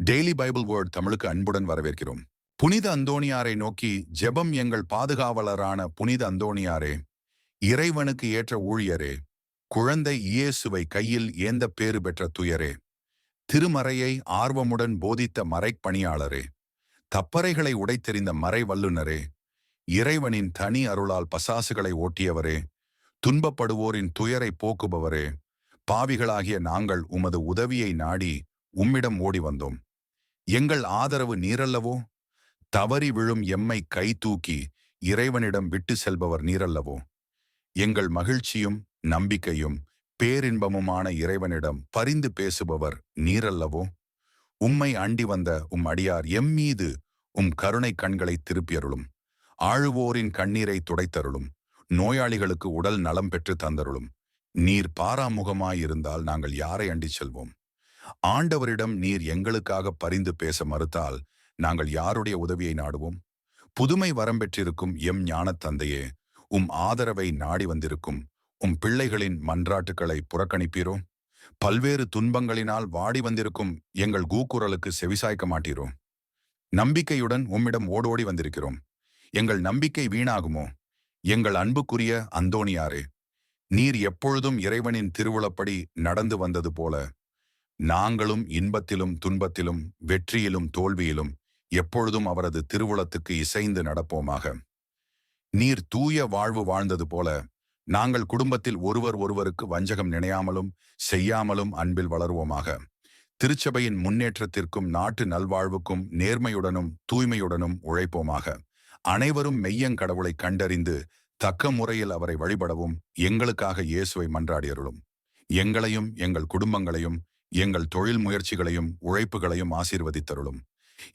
Daily Bible word தமிழுக்கு அன்புடன் வரவேற்கிறோம். புனித அந்தோணியாரை நோக்கி ஜெபம். எங்கள் பாதுகாவலரான புனித அந்தோணியாரே, இறைவனுக்கு ஏற்ற ஊழியரே, குழந்தை இயேசுவை கையில் ஏந்த பேறு பெற்ற துயரே, திருமறையை ஆர்வமுடன் போதித்த மறைப்பணியாளரே, தப்பறைகளை உடைத்தெறிந்த மறை வல்லுனரே, இறைவனின் தனி அருளால் பசாசுகளை ஓட்டியவரே, துன்பப்படுவோரின் துயரை போக்குபவரே, பாவிகளாகிய நாங்கள் உமது உதவியை நாடி உம்மிடம் ஓடி வந்தோம். எங்கள் ஆதரவு நீரல்லவோ? தவறி விழும் எம்மை கை தூக்கி இறைவனிடம் விட்டு செல்பவர் நீரல்லவோ? எங்கள் மகிழ்ச்சியும் நம்பிக்கையும் பேரின்பமுமான இறைவனிடம் பரிந்து பேசுபவர் நீரல்லவோ? உம்மை அண்டி வந்த அடியார் எம்மீது கருணை கண்களை திருப்பியருளும். ஆழுவோரின் கண்ணீரை துடைத்தருளும். நோயாளிகளுக்கு உடல் நலம் பெற்று தந்தருளும். நீர் பாராமுகமாயிருந்தால் நாங்கள் யாரை அண்டி செல்வோம்? ஆண்டவரிடம் நீர் எங்களுக்காக பரிந்து பேச மறுத்தால் நாங்கள் யாருடைய உதவியை நாடுவோம்? புதுமை வரம்பெற்றிருக்கும் எம் ஞானத் தந்தையே, ஆதரவை நாடி வந்திருக்கும் பிள்ளைகளின் மன்றாட்டுக்களை புறக்கணிப்பீரோ? பல்வேறு துன்பங்களினால் வாடி வந்திருக்கும் எங்கள் கூக்குரலுக்கு செவிசாய்க்க மாட்டீரோ? நம்பிக்கையுடன் உம்மிடம் ஓடோடி வந்திருக்கிறோம். எங்கள் நம்பிக்கை வீணாகுமோ? எங்கள் அன்புக்குரிய அந்தோணியாரே, நீர் எப்பொழுதும் இறைவனின் திருவுளப்படி நடந்து வந்தது போல நாங்களும் இன்பத்திலும் துன்பத்திலும் வெற்றியிலும் தோல்வியிலும் எப்பொழுதும் அவரது திருவுளத்துக்கு இசைந்து நடப்போமாக. நீர் தூய வாழ்வு வாழ்ந்தது போல நாங்கள் குடும்பத்தில் ஒருவருக்கு வஞ்சகம் நினையாமலும் செய்யாமலும் அன்பில் வளருவோமாக. திருச்சபையின் முன்னேற்றத்திற்கும் நாட்டு நல்வாழ்வுக்கும் நேர்மையுடனும் தூய்மையுடனும் உழைப்போமாக. அனைவரும் மெய்யங்கடவுளை கண்டறிந்து தக்க முறையில் அவரை வழிபடவும் எங்களுக்காக இயேசுவை மன்றாடியருளும். எங்களையும் எங்கள் குடும்பங்களையும் எங்கள் தொழில் முயற்சிகளையும் உழைப்புகளையும் ஆசீர்வதித்தருளும்.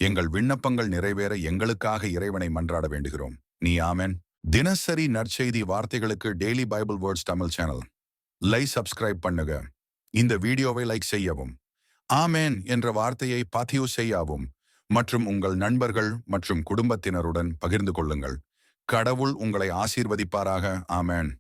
எங்கள் விண்ணப்பங்கள் நிறைவேற எங்களுக்காக இறைவனை மன்றாட வேண்டுகிறோம். நீ ஆமென். தினசரி நற்செய்தி வார்த்தைகளுக்கு daily Bible words Tamil channel subscribe பண்ணுங்க. இந்த வீடியோவை லைக் செய்யவும், ஆமென் என்ற வார்த்தையை பதிவு செய்யவும் மற்றும் உங்கள் நண்பர்கள் மற்றும் குடும்பத்தினருடன் பகிர்ந்து கொள்ளுங்கள். கடவுள் உங்களை ஆசீர்வதிப்பாராக. ஆமென்.